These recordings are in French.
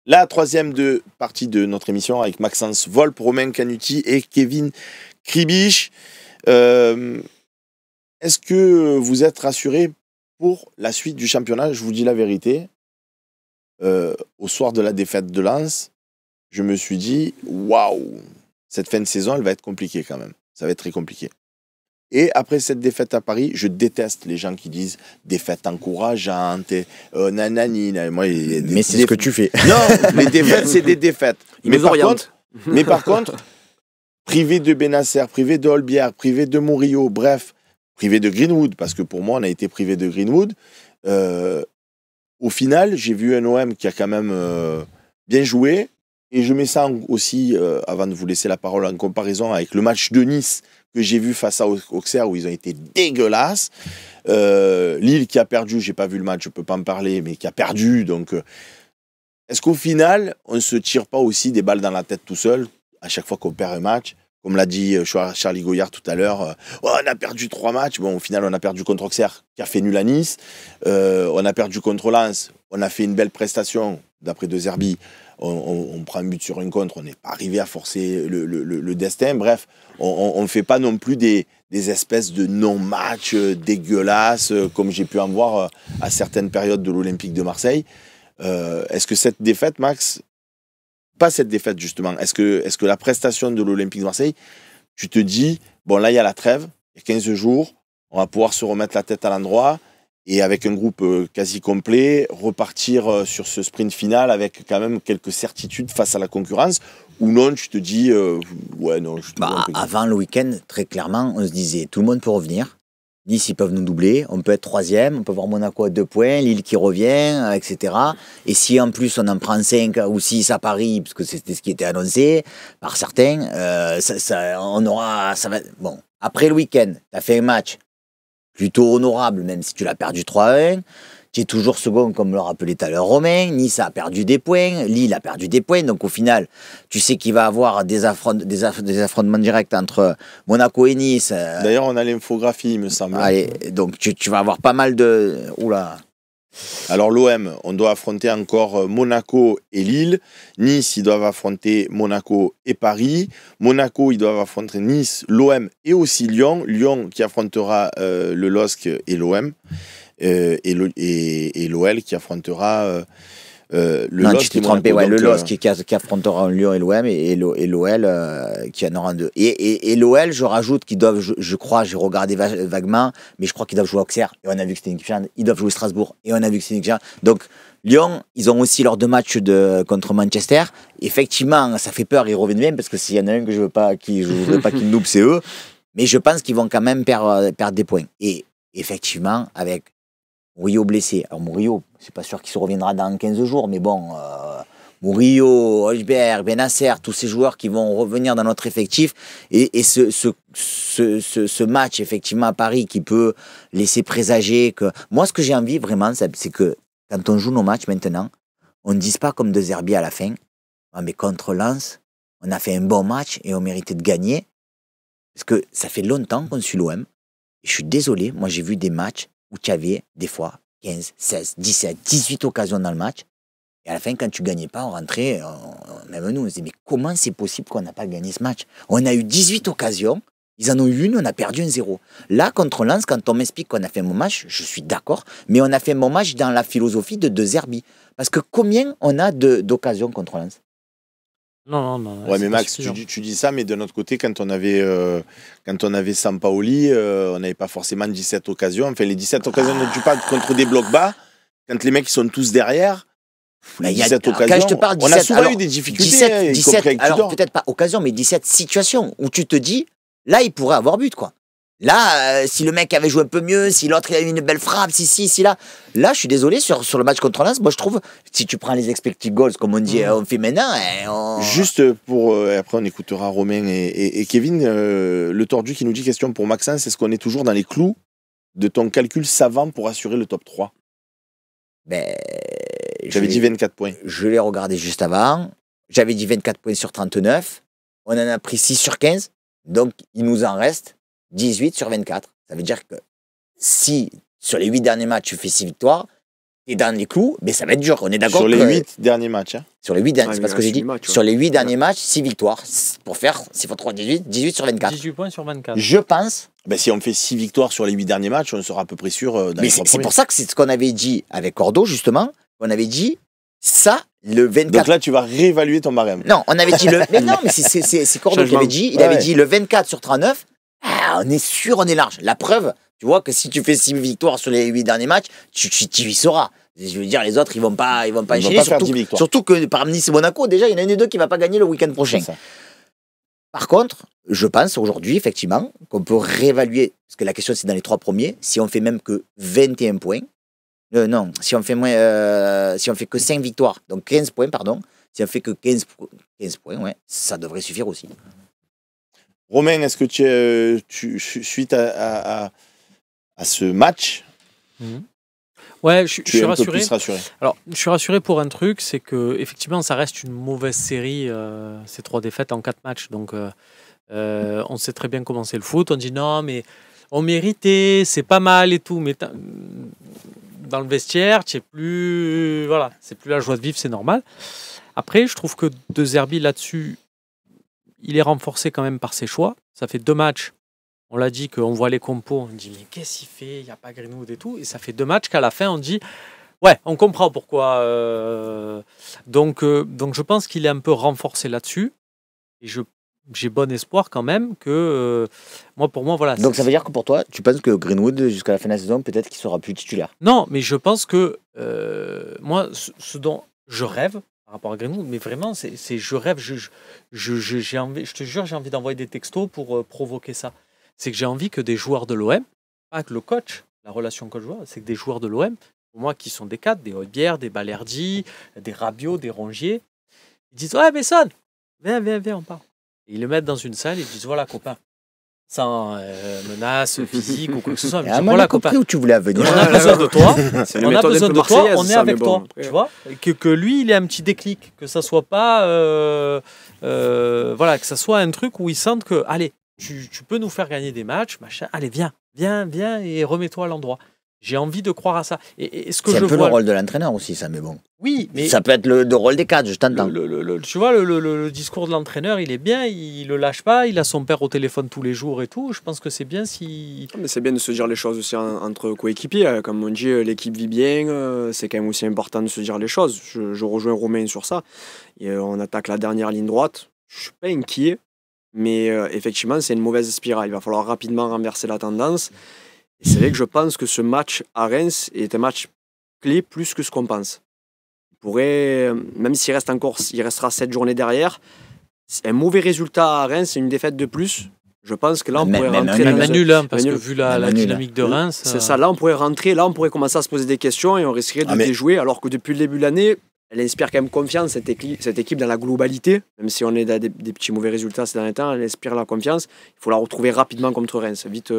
La troisième partie de notre émission avec Maxence Volpe, Romain Canuti et Kevin Kribisch. Est-ce que vous êtes rassurés pour la suite du championnat? Je vous dis la vérité. Au soir de la défaite de Lens, je me suis dit, waouh, cette fin de saison, elle va être compliquée quand même. Ça va être très compliqué. Et après cette défaite à Paris, je déteste les gens qui disent défaite encourageante, nanani. Mais c'est ce que tu fais. Non, les défaites, c'est des défaites. Mais par contre, privé de Benasser, privé de Holbière, privé de Murillo, bref, privé de Greenwood, parce que pour moi, on a été privé de Greenwood. Au final, j'ai vu un OM qui a quand même bien joué. Et je mets ça aussi, avant de vous laisser la parole, en comparaison avec le match de Nice que j'ai vu face à Auxerre, où ils ont été dégueulasses. Lille qui a perdu, j'ai pas vu le match, je peux pas en parler, mais qui a perdu. Donc, est-ce qu'au final, on ne se tire pas aussi des balles dans la tête tout seul, à chaque fois qu'on perd un match? Comme l'a dit Charlie Goyard tout à l'heure, oh, on a perdu 3 matchs. Bon, au final, on a perdu contre Auxerre, qui a fait nul à Nice. On a perdu contre Lens. On a fait une belle prestation, d'après De Zerbi. On prend un but sur une contre. On n'est pas arrivé à forcer le destin. Bref, on ne fait pas non plus des espèces de non-matchs dégueulasses, comme j'ai pu en voir à certaines périodes de l'Olympique de Marseille. Est-ce que cette défaite, Max... Pas cette défaite, justement. Est-ce que la prestation de l'Olympique de Marseille, tu te dis, bon, là, il y a la trêve, il y a 15 jours, on va pouvoir se remettre la tête à l'endroit et avec un groupe quasi complet, repartir sur ce sprint final avec quand même quelques certitudes face à la concurrence? Ou non, tu te dis, ouais, non, je te avant le week-end, très clairement, on se disait, tout le monde peut revenir. Nice, ils peuvent nous doubler, on peut être 3e, on peut voir Monaco à 2 points, Lille qui revient, etc. Et si en plus on en prend 5 ou 6 à Paris, parce que c'était ce qui était annoncé par certains, ça va... Bon, après le week-end, tu as fait un match plutôt honorable, même si tu l'as perdu 3-1. Tu es toujours second, comme le rappelait tout à l'heure Romain. Nice a perdu des points, Lille a perdu des points. Donc au final, tu sais qu'il va y avoir des affrontements directs entre Monaco et Nice. D'ailleurs, on a l'infographie, il me semble. Allez, donc tu vas avoir pas mal de... Oula. Alors l'OM, on doit affronter encore Monaco et Lille. Nice, ils doivent affronter Monaco et Paris. Monaco, ils doivent affronter Nice, l'OM et aussi Lyon. Lyon qui affrontera le LOSC et l'OM. Et l'OL qui affrontera le LOSC. Tu t'es trompé, ouais, le LOSC qui affrontera Lyon et l'OM et l'OL qui en aura 2. Et l'OL, je rajoute qu'ils doivent, je crois, j'ai regardé vaguement, mais je crois qu'ils doivent jouer Auxerre et on a vu que c'était une équipe chiante. Ils doivent jouer Strasbourg et on a vu que c'était une équipe chiante. Donc Lyon, ils ont aussi leurs 2 matchs contre Manchester. Effectivement, ça fait peur, ils reviennent bien parce que s'il y en a un que je voudrais pas qu'ils loupe, c'est eux. Mais je pense qu'ils vont quand même perdre des points. Et effectivement, avec Murillo blessé. Alors Murillo, c'est pas sûr qu'il se reviendra dans 15 jours, mais bon, Murillo, Holberg, Benasser, tous ces joueurs qui vont revenir dans notre effectif. Et ce match, effectivement, à Paris, qui peut laisser présager que... Moi, ce que j'ai envie, vraiment, c'est que quand on joue nos matchs maintenant, on ne dise pas comme De Zerbi à la fin, ah, mais contre Lens, on a fait un bon match et on méritait de gagner. Parce que ça fait longtemps qu'on suit l'OM. Je suis désolé, moi j'ai vu des matchs où tu avais des fois 15, 16, 17, 18 occasions dans le match. Et à la fin, quand tu ne gagnais pas, on rentrait, même nous, on se disait, mais comment c'est possible qu'on n'a pas gagné ce match? On a eu 18 occasions, ils en ont eu une, on a perdu 1-0. Là, contre Lens, quand on m'explique qu'on a fait un bon match, je suis d'accord, mais on a fait un bon match dans la philosophie de Zerbi. Parce que combien on a d'occasions contre Lens? Non. Ouais, mais Max, tu dis ça, mais de notre côté, quand on avait Sampaoli, on n'avait pas forcément 17 occasions. Enfin, les 17 occasions dont tu parles contre des blocs bas, quand les mecs ils sont tous derrière, les 17 occasions, quand je te parle 17, on a souvent eu des difficultés. 17 alors peut-être pas occasion, mais 17 situations où tu te dis, là, il pourrait avoir but, quoi. Là, si le mec avait joué un peu mieux, si l'autre il a eu une belle frappe, si là, je suis désolé sur le match contre Lens. Moi, je trouve, si tu prends les expected goals, comme on dit, on fait maintenant. Juste pour après, on écoutera Romain et Kevin. Le tordu qui nous dit question pour Maxence, est-ce qu'on est toujours dans les clous de ton calcul savant pour assurer le top 3? J'avais dit 24 points. Je l'ai regardé juste avant. J'avais dit 24 points sur 39. On en a pris 6 sur 15. Donc, il nous en reste 18 sur 24. Ça veut dire que si, sur les 8 derniers matchs, tu fais 6 victoires, t'es dans les clous, mais ça va être dur. On est d'accord. Sur les 8 derniers matchs. Hein. Sur les 8 derniers, c'est pas ce que j'ai dit. Sur les 8 derniers matchs, 6 victoires. Pour faire 6 x 3, 18 sur 24. 18 points sur 24. Je pense. Si on fait 6 victoires sur les 8 derniers matchs, on sera à peu près sûr. Mais c'est pour ça que c'est ce qu'on avait dit avec Cordo, justement. On avait dit ça, le 24. Donc là, tu vas réévaluer ton barème. Non, on avait dit le. Mais non, mais c'est Cordo qui avait dit. Il avait dit le 24 sur 39. On est sûr, on est large. La preuve, tu vois que si tu fais 6 victoires sur les 8 derniers matchs, tu y seras. Je veux dire, les autres, ils vont pas enchaîner. Surtout que par Nice et Monaco, déjà, il y en a une des deux qui va pas gagner le week-end prochain. Par contre, je pense aujourd'hui, effectivement, qu'on peut réévaluer, parce que la question c'est dans les 3 premiers, si on fait même que 21 points, non, si on fait que 5 victoires, donc 15 points, pardon, si on fait que 15 points, ouais, ça devrait suffire aussi. Romain, est-ce que suite à ce match, ouais, je suis rassuré. Plus rassuré. Alors, je suis rassuré pour un truc, c'est que effectivement, ça reste une mauvaise série, ces 3 défaites en 4 matchs. Donc, on sait très bien comment c'est le foot. On dit non, mais on méritait, c'est pas mal et tout. Mais dans le vestiaire, c'est plus la joie de vivre, c'est normal. Après, je trouve que De Zerbi là-dessus, il est renforcé quand même par ses choix. Ça fait 2 matchs. On l'a dit qu'on voit les compos, on dit mais qu'est-ce qu'il fait, il n'y a pas Greenwood et tout. Et ça fait 2 matchs qu'à la fin on dit ouais, on comprend pourquoi. Donc je pense qu'il est un peu renforcé là-dessus. Et j'ai bon espoir quand même que pour moi voilà. Donc ça veut dire que pour toi, tu penses que Greenwood jusqu'à la fin de la saison, peut-être qu'il sera plus titulaire? Non, mais je pense que moi, ce dont je rêve par rapport à Greenwood, mais vraiment, c'est je rêve. J'ai envie, je te jure, j'ai envie d'envoyer des textos pour provoquer ça. C'est que j'ai envie que des joueurs de l'OM, pas que le coach, la relation coach-joueur, c'est que des joueurs de l'OM, pour moi, qui sont des cadres, des Hotbière, des Balerdi, des Rabiot, des Rongier, ils disent ouais, Besson, viens, on parle. Et ils le mettent dans une salle et ils disent voilà, copain, sans menace physique ou quoi que ce soit. Mais voilà, copain, où tu voulais venir. On a besoin de toi, on est avec toi, tu vois, que lui, il ait un petit déclic, que ça soit pas, que ça soit un truc où ils sentent que, allez, tu peux nous faire gagner des matchs, machin. Allez, viens et remets-toi à l'endroit. J'ai envie de croire à ça. Et ce que c'est un peu le rôle de l'entraîneur aussi, ça, mais bon. Oui, mais ça peut être le rôle des cadres, je t'entends. Tu vois, le discours de l'entraîneur, il est bien, il le lâche pas, il a son père au téléphone tous les jours et tout. Je pense que c'est bien si... Mais c'est bien de se dire les choses aussi entre coéquipiers. Comme on dit, l'équipe vit bien, c'est quand même aussi important de se dire les choses. Je rejoins Romain sur ça. Et, on attaque la dernière ligne droite. Je suis pas inquiet. Mais effectivement, c'est une mauvaise spirale. Il va falloir rapidement renverser la tendance. Et c'est vrai que je pense que ce match à Reims est un match clé plus que ce qu'on pense. Il pourrait, même s'il restera 7 journées derrière, un mauvais résultat à Reims, c'est une défaite de plus. Je pense que là, on pourrait rentrer dans nul, parce que vu la dynamique de Reims... C'est ça, là, on pourrait rentrer, là, on pourrait commencer à se poser des questions et on risquerait de déjouer, alors que depuis le début de l'année, elle inspire quand même confiance, cette équipe dans la globalité, même si on est dans des petits mauvais résultats ces derniers temps, elle inspire la confiance. Il faut la retrouver rapidement contre Reims, vite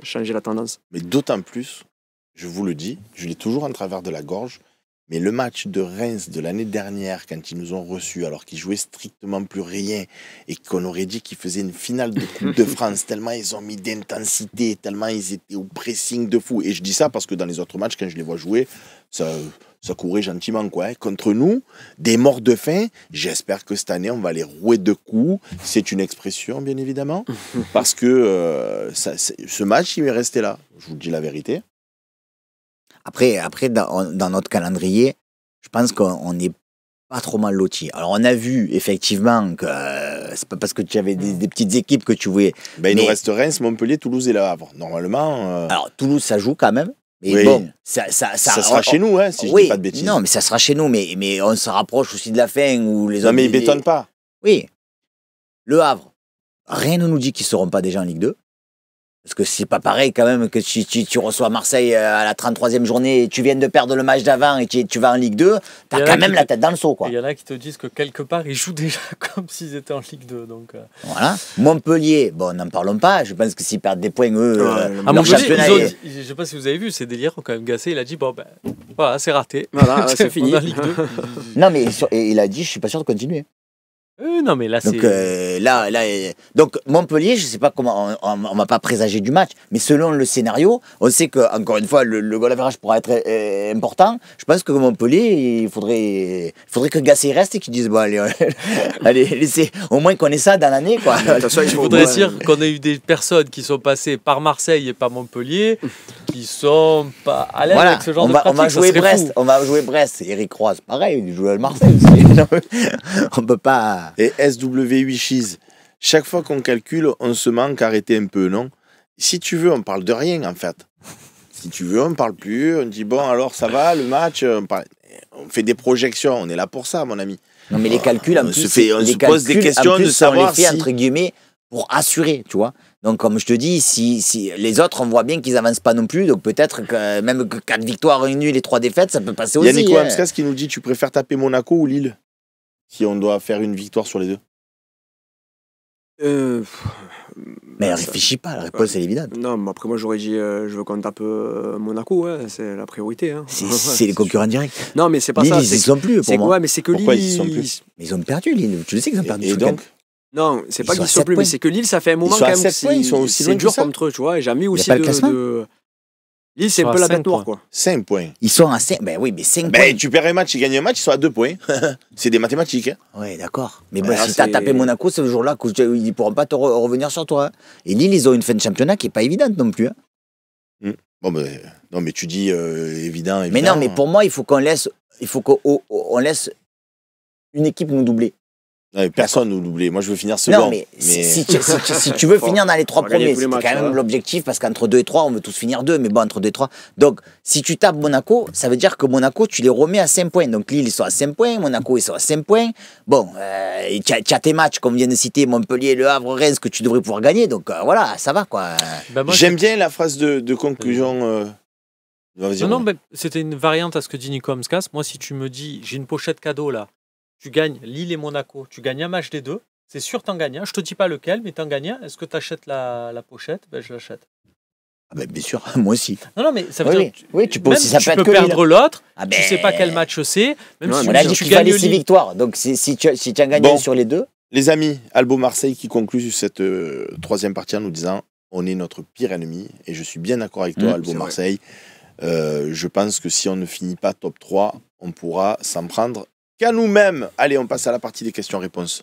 changer la tendance. Mais d'autant plus, je vous le dis, je l'ai toujours en travers de la gorge, mais le match de Reims de l'année dernière, quand ils nous ont reçus, alors qu'ils jouaient strictement plus rien, et qu'on aurait dit qu'ils faisaient une finale de Coupe de France, tellement ils ont mis d'intensité, tellement ils étaient au pressing de fou. Et je dis ça parce que dans les autres matchs, quand je les vois jouer, ça courait gentiment, quoi. Hein. Contre nous, des morts de faim, j'espère que cette année, on va les rouer de coups. C'est une expression, bien évidemment, parce que ce match, il est resté là. Je vous dis la vérité. Après dans notre calendrier, je pense qu'on n'est pas trop mal lotis. Alors, on a vu, effectivement, que c'est pas parce que tu avais des petites équipes que tu voulais... Il nous reste Reims, Montpellier, Toulouse et Le Havre. Normalement... Alors, Toulouse, ça joue quand même. Mais oui. bon, ça sera chez nous, hein, si je dis pas de bêtises. Non, mais ça sera chez nous, mais on se rapproche aussi de la fin où les autres... Non, mais ils bétonnent pas. Oui. Le Havre, rien ne nous dit qu'ils ne seront pas déjà en Ligue 2. Parce que c'est pas pareil quand même que tu reçois Marseille à la 33e journée et tu viens de perdre le match d'avant et tu vas en Ligue 2, t'as quand même la tête dans le seau, quoi. Il y en a qui te disent que quelque part ils jouent déjà comme s'ils étaient en Ligue 2. Donc Voilà. Montpellier, bon, n'en parlons pas. Je pense que s'ils perdent des points, eux, leur championnat. Je sais pas si vous avez vu, c'est délire quand même. Gasset, il a dit bon ben voilà, c'est raté. Voilà, c'est fini. En Ligue 2. Non, mais il a dit, je suis pas sûr de continuer. Non, mais là, Donc donc Montpellier, je sais pas comment, on va pas présager du match, mais selon le scénario, on sait que encore une fois le goal average pourra être important. Je pense que Montpellier, il faudrait que Gasset reste et qu'ils disent bon allez, allez laissez au moins qu'on ait ça dans l'année quoi. Je voudrais dire qu'on a eu des personnes qui sont passées par Marseille et par Montpellier qui sont pas à l'aise avec ce genre de pratique. On va jouer Brest. Eric Roy, pareil, il joue à Marseille aussi. On peut pas. Et SW8 Cheese, chaque fois qu'on calcule, on se manque arrêter un peu, non? Si tu veux, on parle de rien en fait. Si tu veux, on parle plus, on dit bon alors ça va, le match, on fait des projections, on est là pour ça mon ami. Non mais les calculs, en plus, on se pose des questions de savoir on les fait entre guillemets pour assurer, tu vois. Donc comme je te dis, si les autres, on voit bien qu'ils avancent pas non plus, donc peut-être que même 4 victoires, 1 nul et 3 défaites, ça peut passer aussi. Il y a Nico Amskas qui nous dit tu préfères taper Monaco ou Lille si on doit faire une victoire sur les deux? Mais réfléchis pas, la réponse est évidente. Non, mais après moi j'aurais dit je veux qu'on tape Monaco, ouais, c'est la priorité. Hein. C'est les concurrents directs. Non, mais c'est pas Lille, ça. Ils y sont plus pour moi. Ouais, mais c'est que Pourquoi Lille. ils y sont plus? Mais ils ont perdu Lille. Tu le sais qu'ils ont perdu. Et donc Non, c'est pas Ils qu'ils sont à sont plus, 7 mais c'est que Lille, ça fait un moment sont quand à même. 7 points, ils sont aussi loin c'est que dur ça. contre eux, tu vois. Et jamais aussi pas le classement Lille, c'est Ils un sont peu à la 5 bête noire, points. quoi. 5 points. Ils sont à 5. Ben oui, mais 5 points. Ben, tu perds un match, ils gagnent un match, ils sont à 2 points. C'est des mathématiques. Hein. Ouais, d'accord. Mais Ouais, bon, là, si t'as c'est- tapé Monaco ce jour-là, ils ne pourront pas te revenir sur toi. Hein. Et Lille, ils ont une fin de championnat qui n'est pas évidente non plus. Hein. Bon, ben, non, mais tu dis évident. Mais non, mais pour moi, il faut qu'on laisse une équipe nous doubler. Ouais, personne nous l'oublie. Moi, je veux finir second. Non, mais si tu veux finir dans les 3 faut gagner premiers, tous les c'est matchs, quand même ouais. l'objectif, parce qu'entre 2 et 3, on veut tous finir 2, mais bon, entre 2 et 3. Donc, si tu tapes Monaco, ça veut dire que Monaco, tu les remets à 5 points. Donc, Lille, ils sont à 5 points, Monaco, ils sont à 5 points. Bon, tu as tes matchs, comme vient de citer, Montpellier, Le Havre, Reims, que tu devrais pouvoir gagner. Donc, voilà, ça va, quoi. Ben, moi, J'aime bien la phrase de conclusion. Vas-y, Non, Romain. mais c'était une variante à ce que dit Nico Amskas. Moi, si tu me dis, j'ai une pochette cadeau là, tu gagnes Lille et Monaco, tu gagnes un match des deux, c'est sûr t'en gagnes un. Je te dis pas lequel, mais t'en gagnes un. Est-ce que tu achètes la pochette? Ben, je l'achète. Ah ben, bien sûr, moi aussi. Non, mais ça veut Oui, dire. oui, tu peux même aussi, ça tu peut peux être que perdre Lille. l'autre, Ah tu ben, sais pas quel match c'est. Même Ouais, si On mais a tu, dit tu qu'il gagnes fallait 6 Lille. victoires. Donc, si tu as gagné Bon. sur les deux, Les amis, Albo Marseille qui conclut cette troisième partie en nous disant on est notre pire ennemi. Et je suis bien d'accord avec toi, Albo c'est vrai. Marseille. Je pense que si on ne finit pas top 3, on pourra s'en prendre qu'à nous-mêmes. Allez, on passe à la partie des questions-réponses.